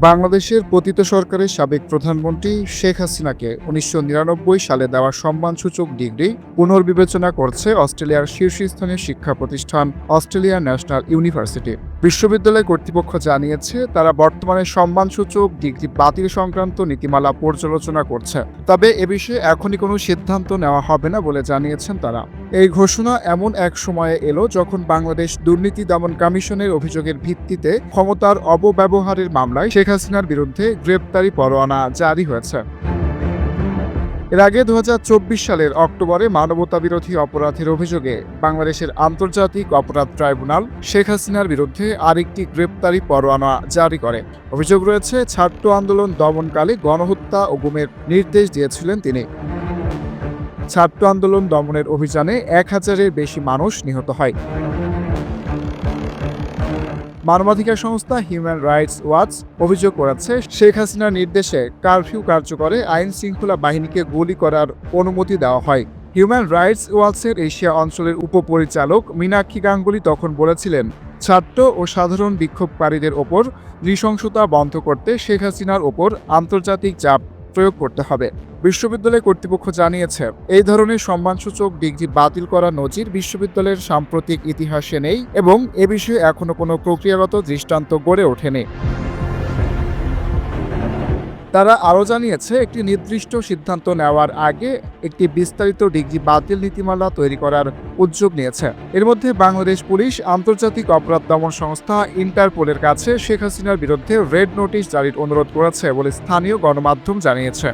বাংলাদেশের পতিত সরকারের সাবেক প্রধানমন্ত্রী শেখ হাসিনাকে ১৯৯৯ সালে দেওয়া সম্মানসূচক ডিগ্রি পুনর্বিবেচনা করছে অস্ট্রেলিয়ার শীর্ষস্থানীয় শিক্ষা প্রতিষ্ঠান অস্ট্রেলিয়া ন্যাশনাল ইউনিভার্সিটি। বিশ্ববিদ্যালয় কর্তৃপক্ষ জানিয়েছে তারা বর্তমানে সম্মানসূচক ডিগ্রি বাতিল সংক্রান্ত নীতিমালা পর্যালোচনা করছে, তবে এ বিষয়ে এখনই কোনো সিদ্ধান্ত নেওয়া হবে না বলে জানিয়েছেন তারা। এই ঘোষণা এমন এক সময়ে এলো যখন বাংলাদেশ দুর্নীতি দমন কমিশনের অভিযোগের ভিত্তিতে ক্ষমতার অপব্যবহারের মামলায় শেখ হাসিনার বিরুদ্ধে গ্রেপ্তারি পরোয়ানা জারি হয়েছে। এর আগে ২০২৪ সালের অক্টোবরে মানবতাবিরোধী অপরাধের অভিযোগে বাংলাদেশের আন্তর্জাতিক অপরাধ ট্রাইব্যুনাল শেখ হাসিনার বিরুদ্ধে আরেকটি গ্রেপ্তারি পরোয়ানা জারি করে। অভিযোগ রয়েছে, ছাত্র আন্দোলন দমনকালে গণহত্যা ও গুমের নির্দেশ দিয়েছিলেন তিনি। ছাত্র আন্দোলন দমনের অভিযানে ১,০০০-এর বেশি মানুষ নিহত হয়। মানবাধিকার সংস্থা হিউম্যান রাইটস ওয়াচ অভিযোগ করেছে, শেখ হাসিনার নির্দেশে কারফিউ কার্যকরে আইন শৃঙ্খলা বাহিনীকে গুলি করার অনুমতি দেওয়া হয়। হিউম্যান রাইটস ওয়াচের এশিয়া অঞ্চলের উপপরিচালক মীনাক্ষী গাঙ্গুলি তখন বলেছিলেন, ছাত্র ও সাধারণ বিক্ষোভকারীদের ওপর নৃশংসতা বন্ধ করতে শেখ হাসিনার ওপর আন্তর্জাতিক চাপ প্রয়োগ করতে হবে। বিশ্ববিদ্যালয় কর্তৃপক্ষ জানিয়েছে, এই ধরনের সম্মানসূচক ডিগ্রি বাতিল করা নজির বিশ্ববিদ্যালয়ের সাম্প্রতিক ইতিহাসে নেই এবং এ বিষয়ে এখনো কোনো প্রক্রিয়াগত দৃষ্টান্ত গড়ে ওঠেনি। তারা আরও জানিয়েছে, একটি নির্দিষ্ট সিদ্ধান্ত নেওয়ার আগে একটি বিস্তারিত ডিগ্রি বাতিল নীতিমালা তৈরি করার উদ্যোগ নিয়েছে। এর মধ্যে বাংলাদেশ পুলিশ আন্তর্জাতিক অপরাধ দমন সংস্থা ইন্টারপোলের কাছে শেখ হাসিনার বিরুদ্ধে রেড নোটিশ জারির অনুরোধ করেছে বলে স্থানীয় গণমাধ্যম জানিয়েছে।